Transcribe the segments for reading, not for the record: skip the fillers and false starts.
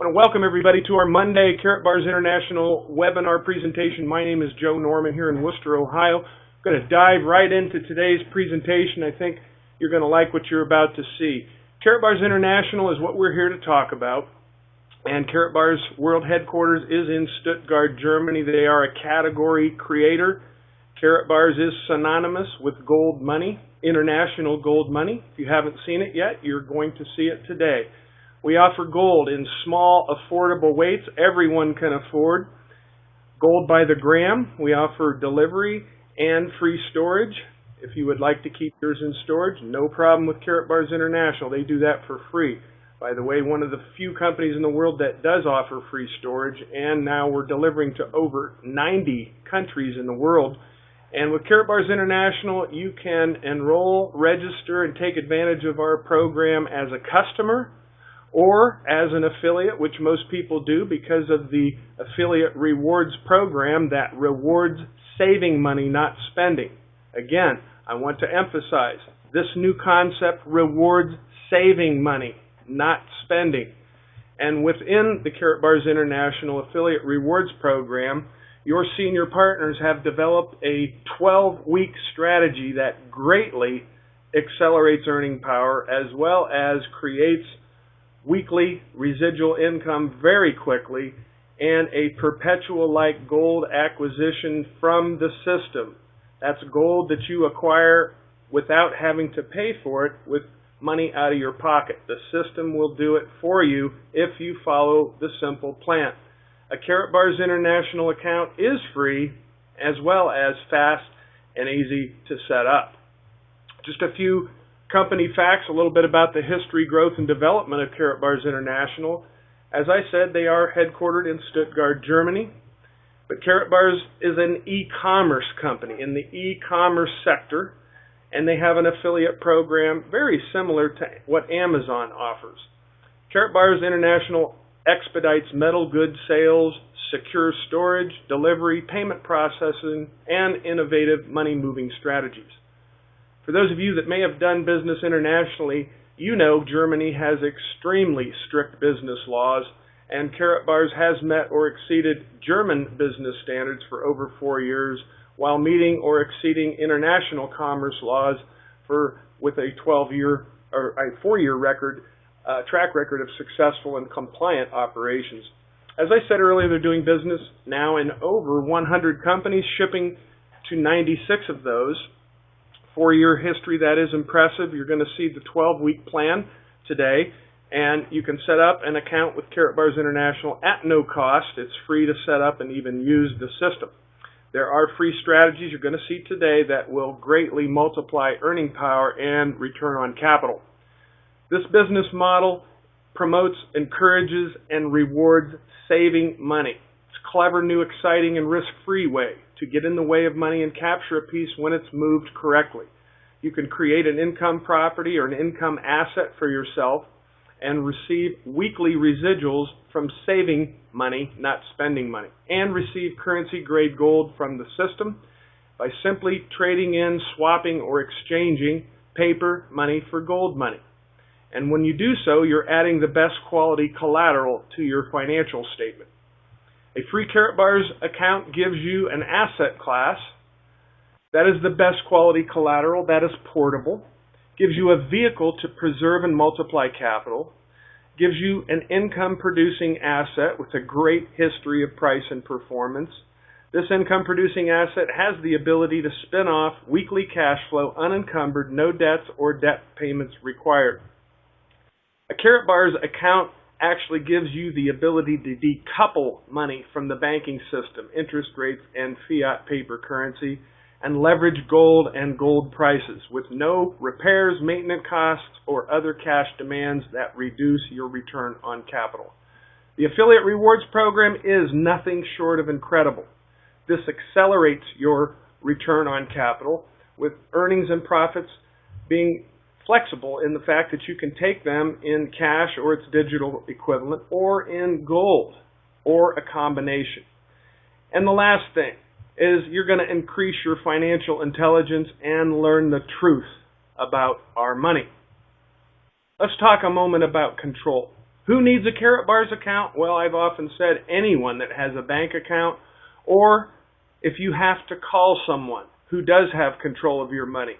I want to welcome everybody to our Monday Karatbars International webinar presentation. My name is Joe Norman here in Worcester, Ohio. I'm going to dive right into today's presentation. I think you're going to like what you're about to see. Karatbars International is what we're here to talk about. And Karatbars World Headquarters is in Stuttgart, Germany. They are a category creator. Karatbars is synonymous with gold money, international gold money. If you haven't seen it yet, you're going to see it today. We offer gold in small, affordable weights everyone can afford. Gold by the gram. We offer delivery and free storage. If you would like to keep yours in storage, no problem with Karatbars International. They do that for free. By the way, one of the few companies in the world that does offer free storage, and now we're delivering to over 90 countries in the world. And with Karatbars International, you can enroll, register, and take advantage of our program as a customer or as an affiliate, which most people do because of the affiliate rewards program that rewards saving money, not spending. Again, I want to emphasize, this new concept rewards saving money, not spending. And within the Karatbars International Affiliate Rewards Program, your senior partners have developed a 12-week strategy that greatly accelerates earning power as well as creates weekly residual income very quickly and a perpetual-like gold acquisition from the system. That's gold that you acquire without having to pay for it with money out of your pocket. The system will do it for you if you follow the simple plan. A Karatbars International account is free as well as fast and easy to set up. Just a few company facts, a little bit about the history, growth, and development of Karatbars International. As I said, they are headquartered in Stuttgart, Germany. But Karatbars is an e-commerce company in the e-commerce sector, and they have an affiliate program very similar to what Amazon offers. Karatbars International expedites metal goods sales, secure storage, delivery, payment processing, and innovative money-moving strategies. For those of you that may have done business internationally, you know Germany has extremely strict business laws, and Karatbars has met or exceeded German business standards for over 4 years, while meeting or exceeding international commerce laws with a 12-year or a 4-year track record of successful and compliant operations. As I said earlier, they're doing business now in over 100 companies, shipping to 96 of those. 4-year history, that is impressive. You're going to see the 12-week plan today, and you can set up an account with Karatbars International at no cost. It's free to set up and even use the system. There are free strategies you're going to see today that will greatly multiply earning power and return on capital. This business model promotes, encourages, and rewards saving money. It's a clever, new, exciting, and risk-free way to get in the way of money and capture a piece when it's moved correctly. You can create an income property or an income asset for yourself and receive weekly residuals from saving money, not spending money, and receive currency-grade gold from the system by simply trading in, swapping, or exchanging paper money for gold money. And when you do so, you're adding the best quality collateral to your financial statement. A free Karatbars account gives you an asset class that is the best quality collateral, that is portable, gives you a vehicle to preserve and multiply capital, gives you an income-producing asset with a great history of price and performance. This income-producing asset has the ability to spin off weekly cash flow unencumbered, no debts or debt payments required. A Karatbars account actually gives you the ability to decouple money from the banking system, interest rates, and fiat paper currency, and leverage gold and gold prices with no repairs, maintenance costs, or other cash demands that reduce your return on capital. The Affiliate Rewards Program is nothing short of incredible. This accelerates your return on capital with earnings and profits being flexible in the fact that you can take them in cash or its digital equivalent or in gold or a combination. And the last thing is you're going to increase your financial intelligence and learn the truth about our money. Let's talk a moment about control. Who needs a Karatbars account? Well, I've often said anyone that has a bank account, or if you have to call someone who does have control of your money,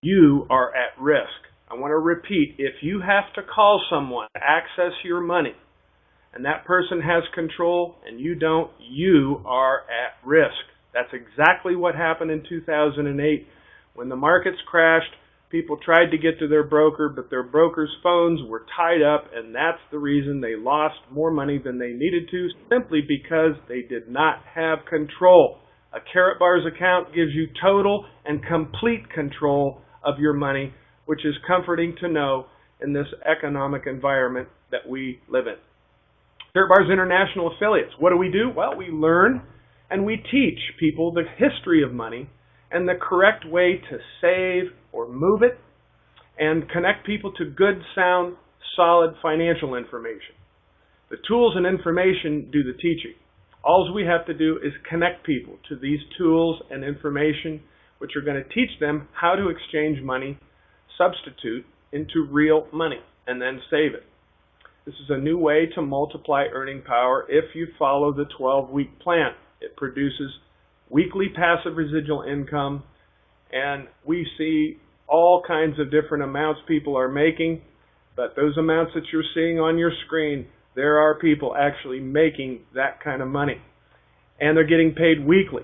you are at risk. I want to repeat, if you have to call someone to access your money, and that person has control and you don't, you are at risk. That's exactly what happened in 2008. When the markets crashed, people tried to get to their broker, but their broker's phones were tied up, and that's the reason they lost more money than they needed to, simply because they did not have control. A Karatbars account gives you total and complete control of your money, which is comforting to know in this economic environment that we live in. Karatbars International Affiliates, what do? Well, we learn and we teach people the history of money and the correct way to save or move it, and connect people to good, sound, solid financial information. The tools and information do the teaching. All we have to do is connect people to these tools and information, which are going to teach them how to exchange money, substitute into real money, and then save it. This is a new way to multiply earning power if you follow the 12-week plan. It produces weekly passive residual income, and we see all kinds of different amounts people are making, but those amounts that you're seeing on your screen, there are people actually making that kind of money. And they're getting paid weekly.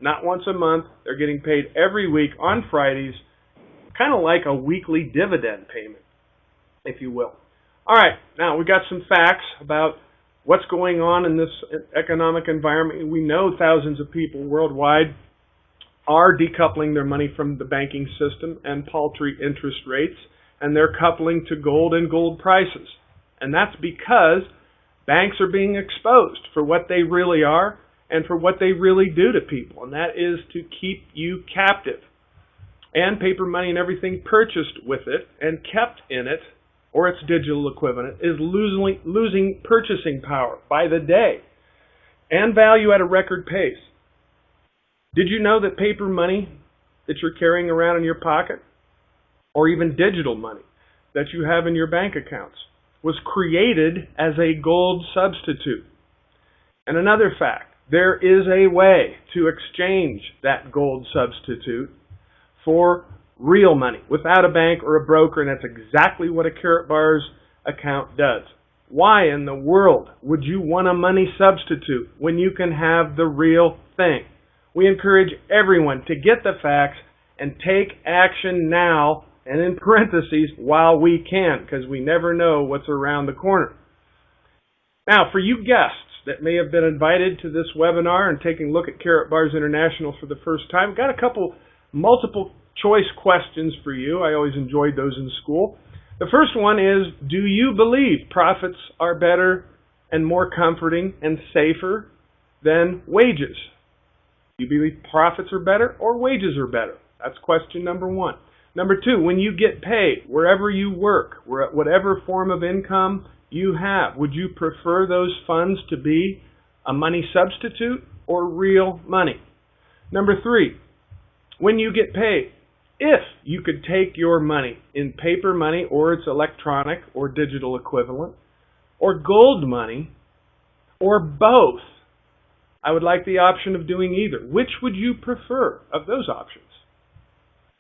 Not once a month, they're getting paid every week on Fridays, kind of like a weekly dividend payment, if you will. All right, now we got some facts about what's going on in this economic environment. We know thousands of people worldwide are decoupling their money from the banking system and paltry interest rates, and they're coupling to gold and gold prices. And that's because banks are being exposed for what they really are and for what they really do to people, and that is to keep you captive. And paper money and everything purchased with it and kept in it, or its digital equivalent, is losing purchasing power by the day and value at a record pace. Did you know that paper money that you're carrying around in your pocket, or even digital money that you have in your bank accounts, was created as a gold substitute? And another fact, there is a way to exchange that gold substitute for real money without a bank or a broker, and that's exactly what a Karatbars account does. Why in the world would you want a money substitute when you can have the real thing? We encourage everyone to get the facts and take action now, and in parentheses, while we can, because we never know what's around the corner. Now, for you guests that may have been invited to this webinar and taking a look at Karatbars International for the first time, got a couple multiple choice questions for you. I always enjoyed those in school. The first one is, do you believe profits are better and more comforting and safer than wages? Do you believe profits are better or wages are better? That's question number one. Number two, when you get paid, wherever you work, whatever form of income you have, would you prefer those funds to be a money substitute or real money? Number three, when you get paid, if you could take your money in paper money or its electronic or digital equivalent, or gold money, or both, I would like the option of doing either. Which would you prefer of those options?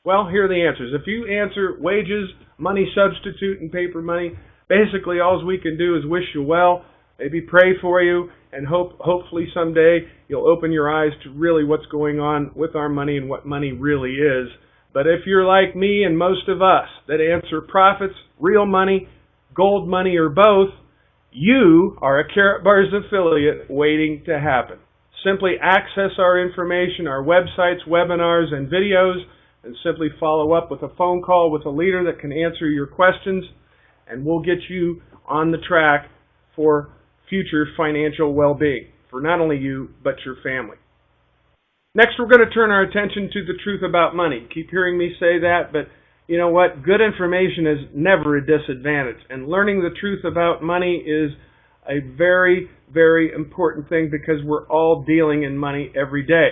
Well, here are the answers. If you answer wages, money substitute, and paper money, basically all we can do is wish you well, maybe pray for you, and hopefully someday you'll open your eyes to really what's going on with our money and what money really is. But if you're like me and most of us that answer profits, real money, gold money, or both, you are a Karatbars affiliate waiting to happen. Simply access our information, our websites, webinars, and videos, and simply follow up with a phone call with a leader that can answer your questions, and we'll get you on the track for future financial well-being for not only you, but your family. Next, we're going to turn our attention to the truth about money. Keep hearing me say that, but you know what? Good information is never a disadvantage, and learning the truth about money is a very, very important thing because we're all dealing in money every day.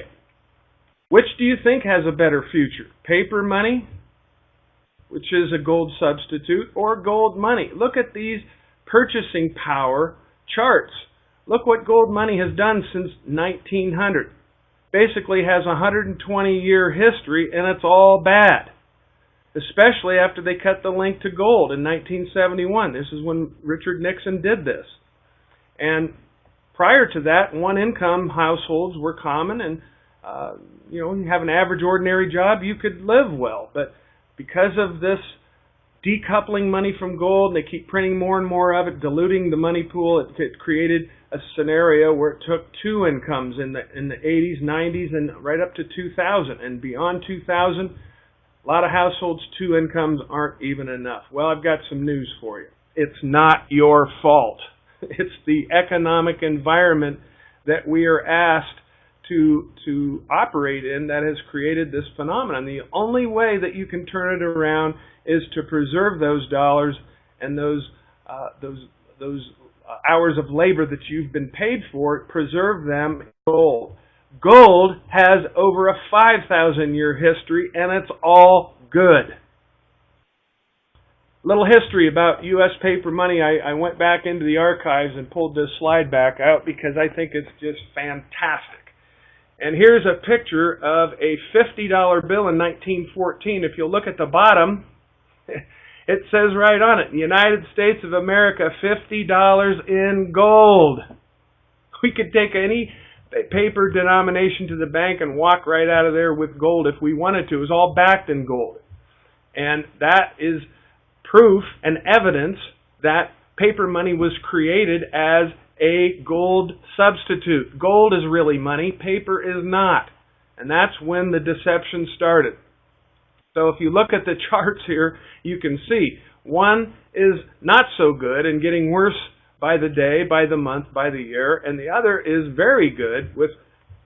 Which do you think has a better future? Paper money, which is a gold substitute, or gold money? Look at these purchasing power charts. Look what gold money has done since 1900. Basically has a 120-year history, and it's all bad. Especially after they cut the link to gold in 1971. This is when Richard Nixon did this. And prior to that, one-income households were common, and you have an average ordinary job, you could live well. But because of this decoupling money from gold, and they keep printing more and more of it, diluting the money pool, it created a scenario where it took two incomes in the 80s, 90s, and right up to 2000. And beyond 2000, a lot of households, two incomes aren't even enough. Well, I've got some news for you. It's not your fault. It's the economic environment that we are asked to operate in that has created this phenomenon. The only way that you can turn it around is to preserve those dollars and those hours of labor that you've been paid for, preserve them in gold. Gold has over a 5,000-year history, and it's all good. Little history about U.S. paper money. I went back into the archives and pulled this slide back out because I think it's just fantastic. And here's a picture of a $50 bill in 1914. If you'll look at the bottom, it says right on it, United States of America, $50 in gold. We could take any paper denomination to the bank and walk right out of there with gold if we wanted to. It was all backed in gold. And that is proof and evidence that paper money was created as a gold substitute. Gold is really money, paper is not. And that's when the deception started. So if you look at the charts here, you can see one is not so good and getting worse by the day, by the month, by the year, and the other is very good with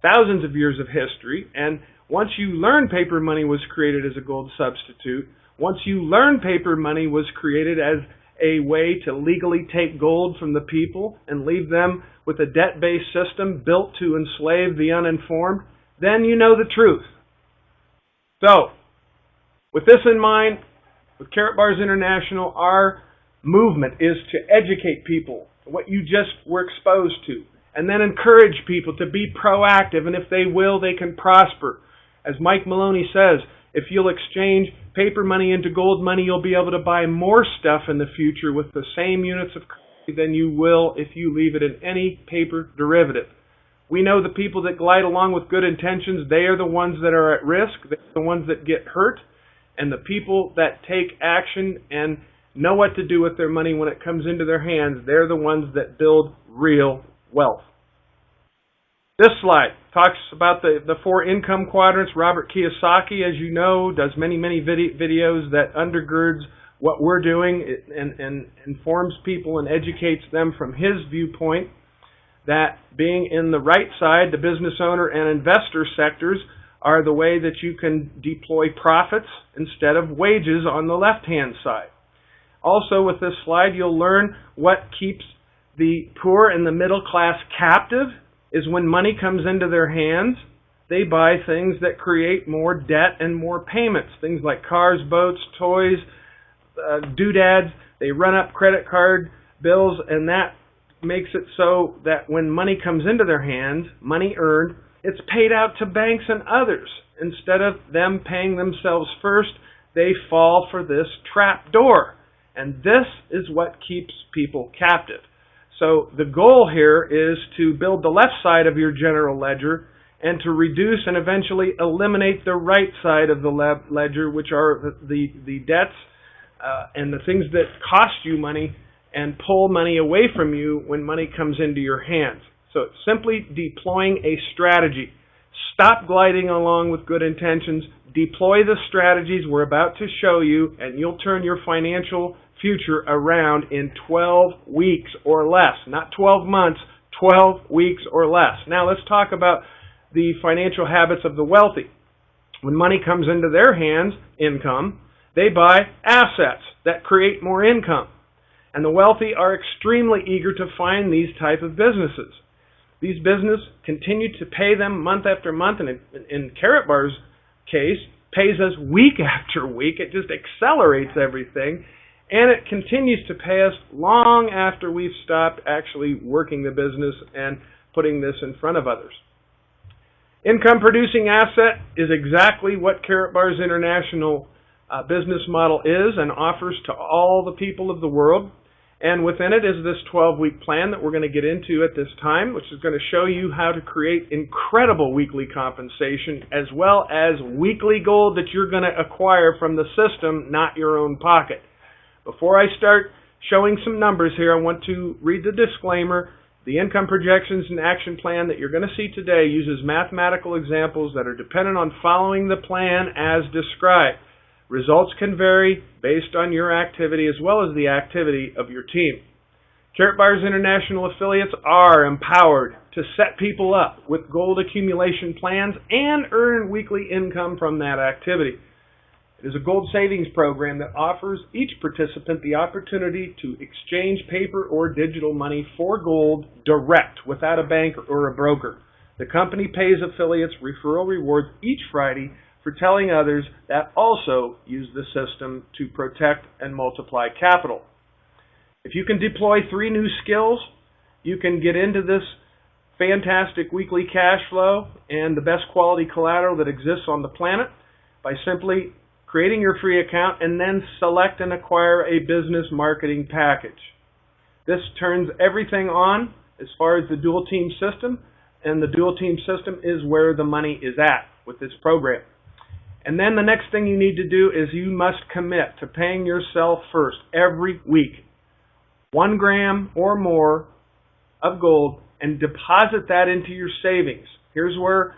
thousands of years of history. And once you learn paper money was created as a gold substitute, once you learn paper money was created as a way to legally take gold from the people and leave them with a debt-based system built to enslave the uninformed, then you know the truth. So, with this in mind, with Karatbars International, our movement is to educate people what you just were exposed to, and then encourage people to be proactive, and if they will, they can prosper. As Mike Maloney says, if you'll exchange paper money into gold money, you'll be able to buy more stuff in the future with the same units of currency than you will if you leave it in any paper derivative. We know the people that glide along with good intentions, they are the ones that are at risk, they're the ones that get hurt, and the people that take action and know what to do with their money when it comes into their hands, they're the ones that build real wealth. This slide talks about the four income quadrants. Robert Kiyosaki, as you know, does many videos that undergirds what we're doing and informs people and educates them from his viewpoint that being in the right side, the business owner and investor sectors, are the way that you can deploy profits instead of wages on the left-hand side. Also with this slide, you'll learn what keeps the poor and the middle class captive is when money comes into their hands, they buy things that create more debt and more payments. Things like cars, boats, toys, doodads. They run up credit card bills, and that makes it so that when money comes into their hands, money earned, it's paid out to banks and others. Instead of them paying themselves first, they fall for this trap door. And this is what keeps people captive. So the goal here is to build the left side of your general ledger and to reduce and eventually eliminate the right side of the ledger, which are the debts and the things that cost you money and pull money away from you when money comes into your hands. So it's simply deploying a strategy. Stop gliding along with good intentions. Deploy the strategies we're about to show you, and you'll turn your financial future around in 12 weeks or less. Not 12 months, 12 weeks or less. Now let's talk about the financial habits of the wealthy. When money comes into their hands, income, they buy assets that create more income. And the wealthy are extremely eager to find these type of businesses. These businesses continue to pay them month after month, and in Karatbars' case, pays us week after week. It just accelerates everything. and it continues to pay us long after we've stopped actually working the business and putting this in front of others. Income producing asset is exactly what Karatbars International business model is and offers to all the people of the world. And within it is this 12-week plan that we're going to get into at this time, which is going to show you how to create incredible weekly compensation as well as weekly gold that you're going to acquire from the system, not your own pocket. Before I start showing some numbers here, I want to read the disclaimer. The income projections and action plan that you're going to see today uses mathematical examples that are dependent on following the plan as described. Results can vary based on your activity as well as the activity of your team. Karatbars International affiliates are empowered to set people up with gold accumulation plans and earn weekly income from that activity. It is a gold savings program that offers each participant the opportunity to exchange paper or digital money for gold direct without a bank or a broker. The company pays affiliates referral rewards each Friday for telling others that also use the system to protect and multiply capital. If you can deploy 3 new skills, you can get into this fantastic weekly cash flow and the best quality collateral that exists on the planet by simply creating your free account and then select and acquire a business marketing package. This turns everything on as far as the dual team system, and the dual team system is where the money is at with this program. And then the next thing you need to do is you must commit to paying yourself first every week 1 gram or more of gold and deposit that into your savings. Here's where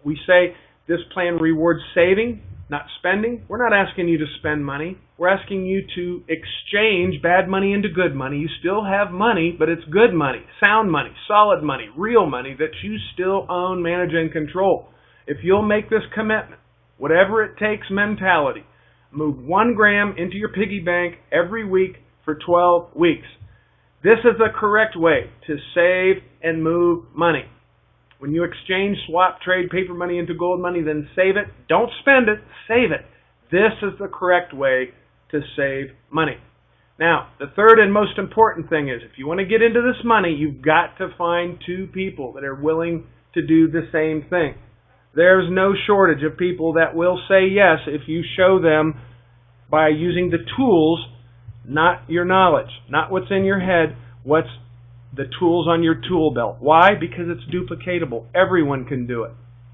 we say this plan rewards saving, not spending. We're not asking you to spend money. We're asking you to exchange bad money into good money. You still have money, but it's good money, sound money, solid money, real money that you still own, manage, and control. If you'll make this commitment, whatever it takes mentality, move 1 gram into your piggy bank every week for 12 weeks. This is the correct way to save and move money. When you exchange, swap, trade paper money into gold money, then save it. Don't spend it, save it. This is the correct way to save money. Now, the third and most important thing is if you want to get into this money, you've got to find 2 people that are willing to do the same thing. There's no shortage of people that will say yes if you show them by using the tools, not your knowledge, not what's in your head, what's the tools on your tool belt. Why? Because it's duplicatable. Everyone can do it.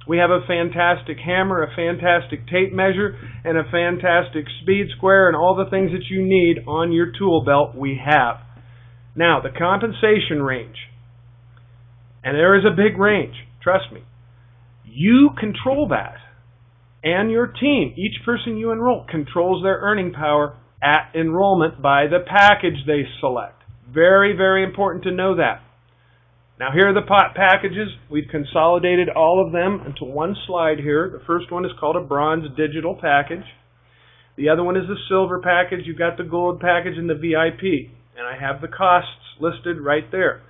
We have a fantastic hammer, a fantastic tape measure, and a fantastic speed square, and all the things that you need on your tool belt we have. Now, the compensation range. And there is a big range, trust me. You control that. And your team, each person you enroll, controls their earning power at enrollment by the package they select. Very, very important to know that. Now here are the packages. We've consolidated all of them into one slide here. The first one is called a bronze digital package. The other one is the silver package. You've got the gold package and the VIP. And I have the costs listed right there.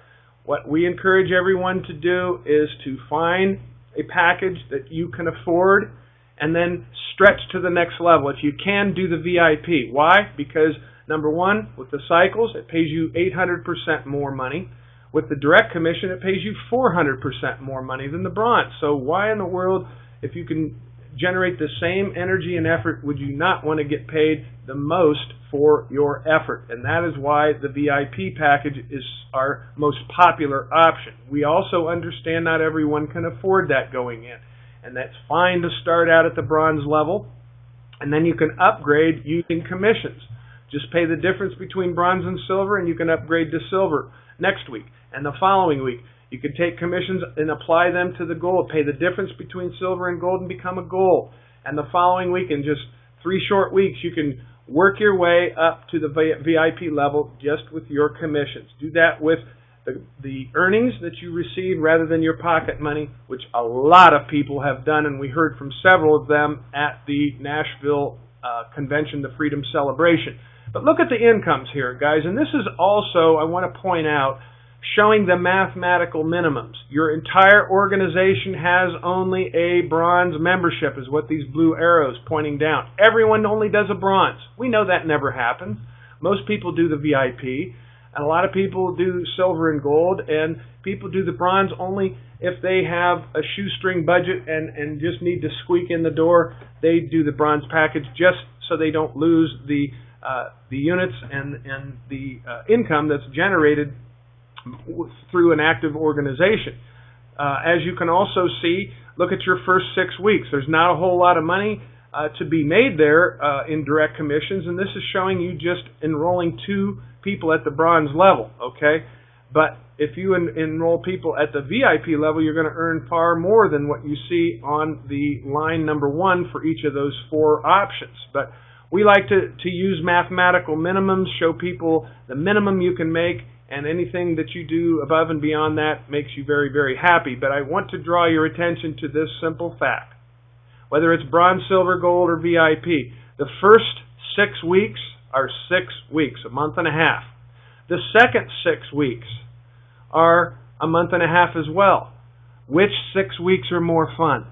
What we encourage everyone to do is to find a package that you can afford and then stretch to the next level. If you can, do the VIP. Why? Because number one, with the cycles, it pays you 800% more money. With the direct commission, it pays you 400% more money than the bronze. So why in the world, if you can generate the same energy and effort, would you not want to get paid the most for your effort? And that is why the VIP package is our most popular option. We also understand not everyone can afford that going in. And that's fine to start out at the bronze level. And then you can upgrade using commissions. Just pay the difference between bronze and silver, and you can upgrade to silver next week. And the following week, you can take commissions and apply them to the gold. Pay the difference between silver and gold and become a gold. And the following week, in just 3 short weeks, you can work your way up to the VIP level just with your commissions. Do that with the earnings that you receive rather than your pocket money, which a lot of people have done, and we heard from several of them at the Nashville convention, the Freedom Celebration. But look at the incomes here, guys, and this is also, I want to point out, showing the mathematical minimums. Your entire organization has only a bronze membership, is what these blue arrows pointing down. Everyone only does a bronze. We know that never happens. Most people do the VIP, and a lot of people do silver and gold, and people do the bronze only if they have a shoestring budget and just need to squeak in the door. They do the bronze package just so they don't lose the units and the income that's generated through an active organization. As you can also see, look at your first 6 weeks. There's not a whole lot of money to be made there in direct commissions, and this is showing you just enrolling 2 people at the bronze level, okay? But if you enroll people at the VIP level, you're going to earn far more than what you see on the line number 1 for each of those 4 options. But we like to use mathematical minimums, show people the minimum you can make, and anything that you do above and beyond that makes you very, very happy. But I want to draw your attention to this simple fact. Whether it's bronze, silver, gold, or VIP, the first 6 weeks are 6 weeks, a month and a half. The second 6 weeks are a month and a half as well. Which 6 weeks are more fun?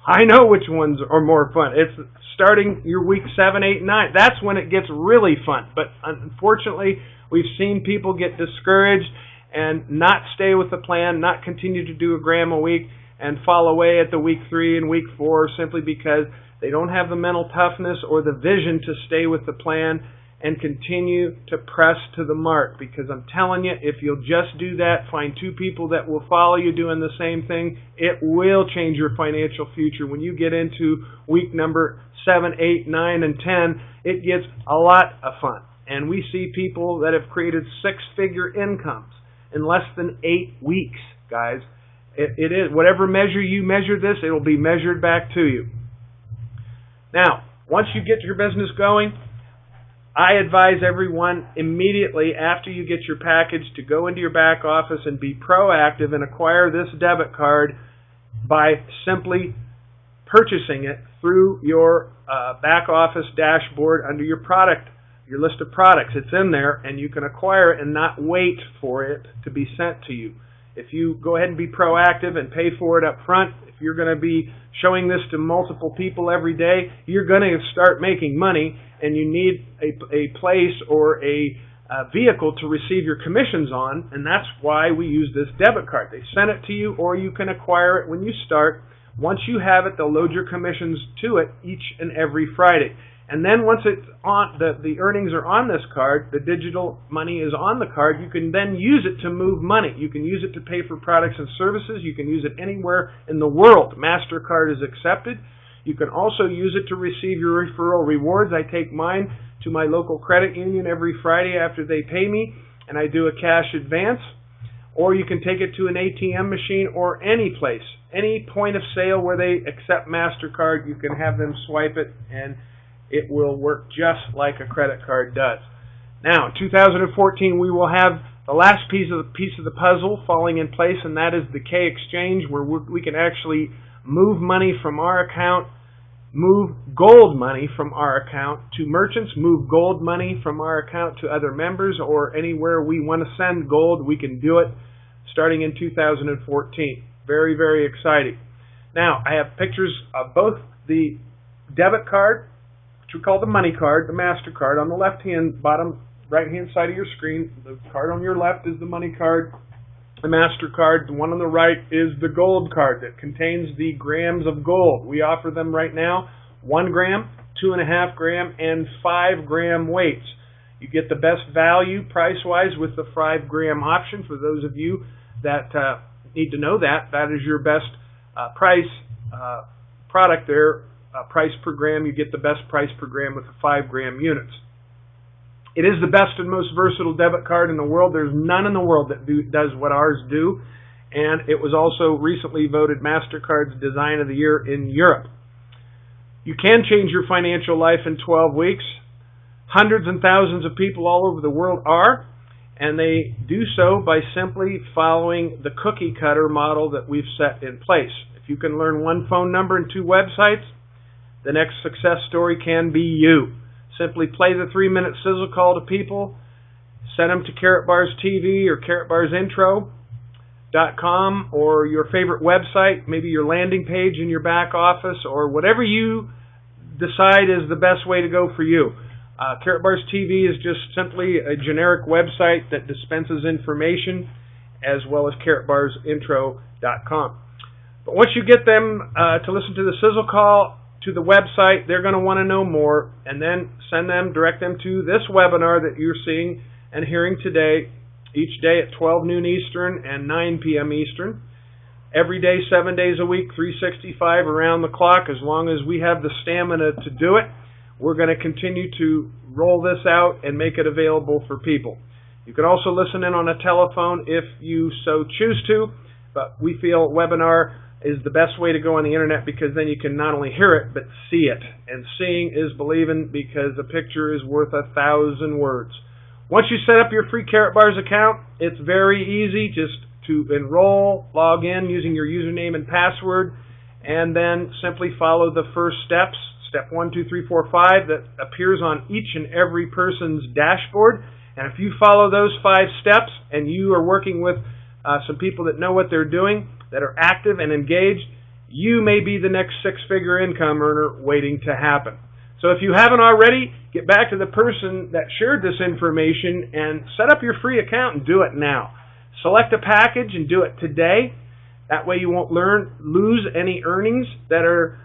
I know which ones are more fun. It's starting your week 7, 8, 9. That's when it gets really fun. But unfortunately, we've seen people get discouraged and not stay with the plan, not continue to do a gram a week, and fall away at the week 3 and week 4 simply because they don't have the mental toughness or the vision to stay with the plan and continue to press to the mark. Because I'm telling you, if you'll just do that, find 2 people that will follow you doing the same thing, it will change your financial future. When you get into week number 7, 8, 9, and 10, it gets a lot of fun. And we see people that have created 6-figure incomes in less than 8 weeks, guys. It is. Whatever measure you measure this, it will be measured back to you. Now, once you get your business going, I advise everyone immediately after you get your package to go into your back office and be proactive and acquire this debit card by simply purchasing it through your back office dashboard under your list of products. It's in there, and you can acquire it and not wait for it to be sent to you. If you go ahead and be proactive and pay for it up front, if you're going to be showing this to multiple people every day, you're going to start making money, and you need a place or a vehicle to receive your commissions on, and that's why we use this debit card. They send it to you, or you can acquire it when you start. Once you have it, they'll load your commissions to it each and every Friday. And then once it's on, the earnings are on this card, the digital money is on the card, you can then use it to move money. You can use it to pay for products and services. You can use it anywhere in the world. MasterCard is accepted. You can also use it to receive your referral rewards. I take mine to my local credit union every Friday after they pay me, and I do a cash advance. Or you can take it to an ATM machine or any place, any point of sale where they accept MasterCard. You can have them swipe it, and it will work just like a credit card does. Now, in 2014, we will have the last piece of the puzzle falling in place, and that is the K exchange, where we can actually move money from our account, move gold money from our account to merchants, move gold money from our account to other members, or anywhere we want to send gold, we can do it starting in 2014. Very, very exciting. Now, I have pictures of both the debit card, which we call the money card, the MasterCard. On the left-hand, bottom right-hand side of your screen, the card on your left is the money card, the MasterCard. The one on the right is the gold card that contains the grams of gold. We offer them right now 1 gram, 2.5 gram, and 5 gram weights. You get the best value price-wise with the 5 gram option. For those of you that need to know that, that is your best price product there. Price per gram, you get the best price per gram with the 5 gram units. It is the best and most versatile debit card in the world. There's none in the world that does what ours do, and it was also recently voted MasterCard's Design of the Year in Europe. You can change your financial life in 12 weeks. Hundreds and thousands of people all over the world are, and they do so by simply following the cookie cutter model that we've set in place. If you can learn 1 phone number and 2 websites, the next success story can be you. Simply play the 3-minute sizzle call to people, send them to Karatbars TV or karatbarsintro.com or your favorite website, maybe your landing page in your back office, or whatever you decide is the best way to go for you. Karatbars TV is just simply a generic website that dispenses information, as well as karatbarsintro.com. But once you get them to listen to the sizzle call to the website, they're going to want to know more, and then direct them to this webinar that you're seeing and hearing today, each day at 12 noon Eastern and 9 p.m. Eastern. Every day, 7 days a week, 365 around the clock. As long as we have the stamina to do it, we're going to continue to roll this out and make it available for people. You can also listen in on a telephone if you so choose to, but we feel webinar is the best way to go on the internet, because then you can not only hear it, but see it. And seeing is believing, because a picture is worth 1,000 words. Once you set up your free Karatbars account, it's very easy. Just to enroll, log in using your username and password, and then simply follow the first steps, step 1, 2, 3, 4, 5, that appears on each and every person's dashboard. And if you follow those 5 steps and you are working with some people that know what they're doing, that are active and engaged, you may be the next 6-figure income earner waiting to happen. So if you haven't already, get back to the person that shared this information and set up your free account and do it now. Select a package and do it today. That way you won't lose any earnings that are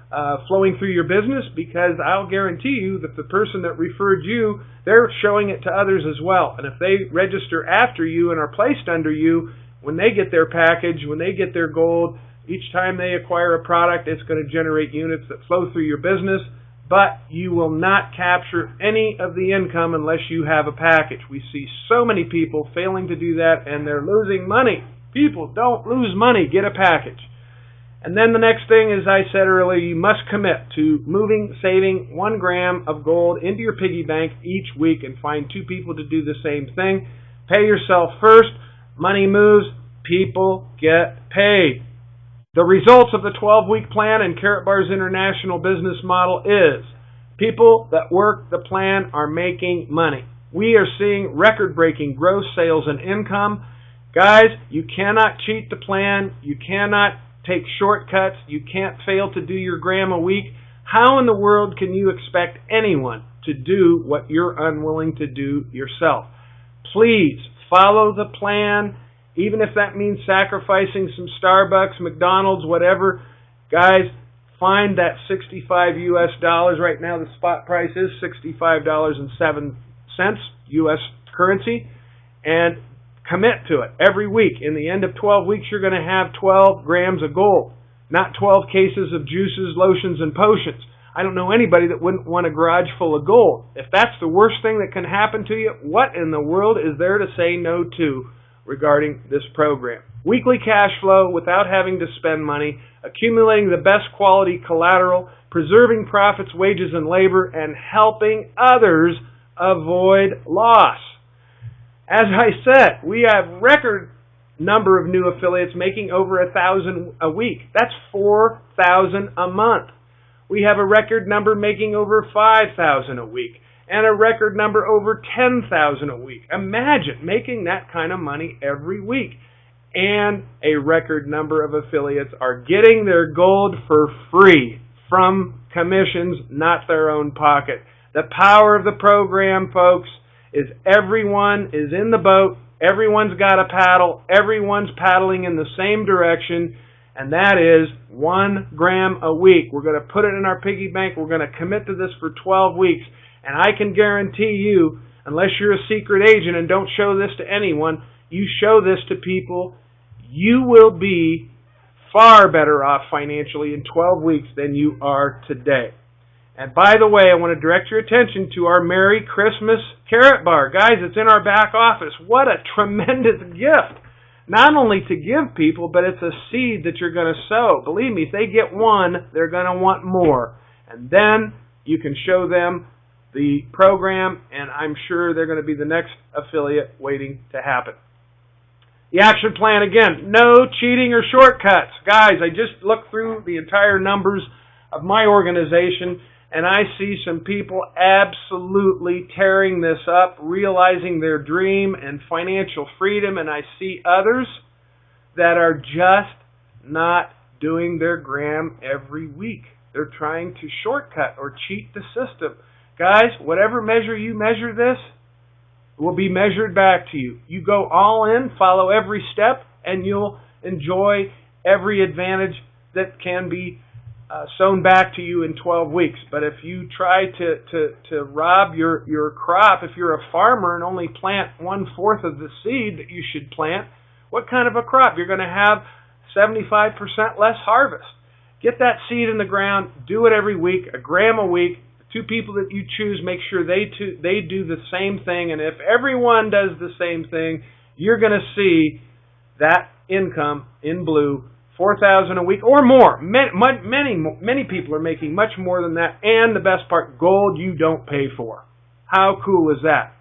flowing through your business, because I'll guarantee you that the person that referred you, they're showing it to others as well. And if they register after you and are placed under you, when they get their package, when they get their gold, each time they acquire a product, it's going to generate units that flow through your business, but you will not capture any of the income unless you have a package. We see so many people failing to do that, and they're losing money. People, don't lose money. Get a package. And then the next thing, as I said earlier, you must commit to saving 1 gram of gold into your piggy bank each week, and find 2 people to do the same thing. Pay yourself first. Money moves. People get paid. The results of the 12-week plan and Karatbars International business model is people that work the plan are making money. We are seeing record-breaking gross sales and income. Guys, you cannot cheat the plan. You cannot take shortcuts. You can't fail to do your gram a week. How in the world can you expect anyone to do what you're unwilling to do yourself? Please follow the plan. Even if that means sacrificing some Starbucks, McDonald's, whatever. Guys, find that $65 US. Right now the spot price is $65.07 US currency. And commit to it every week. In the end of 12 weeks, you're going to have 12 grams of gold. Not 12 cases of juices, lotions, and potions. I don't know anybody that wouldn't want a garage full of gold. If that's the worst thing that can happen to you, what in the world is there to say no to regarding this program? Weekly cash flow without having to spend money, accumulating the best quality collateral, preserving profits, wages, and labor, and helping others avoid loss. As I said, we have record number of new affiliates making over 1,000 a week. That's 4,000 a month. We have a record number making over 5,000 a week, and a record number over 10,000 a week. Imagine making that kind of money every week. And a record number of affiliates are getting their gold for free from commissions, not their own pocket. The power of the program, folks, is everyone is in the boat. Everyone's got a paddle. Everyone's paddling in the same direction, and that is 1 gram a week. We're going to put it in our piggy bank. We're going to commit to this for 12 weeks. And I can guarantee you, unless you're a secret agent and don't show this to anyone, you show this to people, you will be far better off financially in 12 weeks than you are today. And by the way, I want to direct your attention to our Merry Christmas Karatbar. Guys, it's in our back office. What a tremendous gift. Not only to give people, but it's a seed that you're going to sow. Believe me, if they get one, they're going to want more. And then you can show them the program, and I'm sure they're going to be the next affiliate waiting to happen. The action plan, again, no cheating or shortcuts. Guys, I just looked through the entire numbers of my organization, and I see some people absolutely tearing this up, realizing their dream and financial freedom, and I see others that are just not doing their gram every week. They're trying to shortcut or cheat the system. Guys, whatever measure you measure this will be measured back to you. You go all in, follow every step, and you'll enjoy every advantage that can be sown back to you in 12 weeks. But if you try to rob your crop, if you're a farmer and only plant 1/4 of the seed that you should plant, what kind of a crop? You're going to have 75% less harvest. Get that seed in the ground, do it every week, a gram a week. The 2 people that you choose, make sure they do the same thing, and if everyone does the same thing, you're going to see that income in blue, $4,000 a week or more. Many people are making much more than that, and the best part, gold you don't pay for. How cool is that?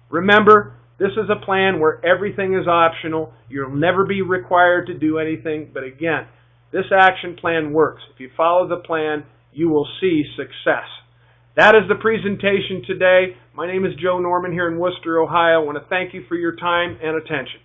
Remember, this is a plan where everything is optional. You'll never be required to do anything, but again, this action plan works. If you follow the plan, you will see success. That is the presentation today. My name is Joe Norman here in Worcester, Ohio. I want to thank you for your time and attention.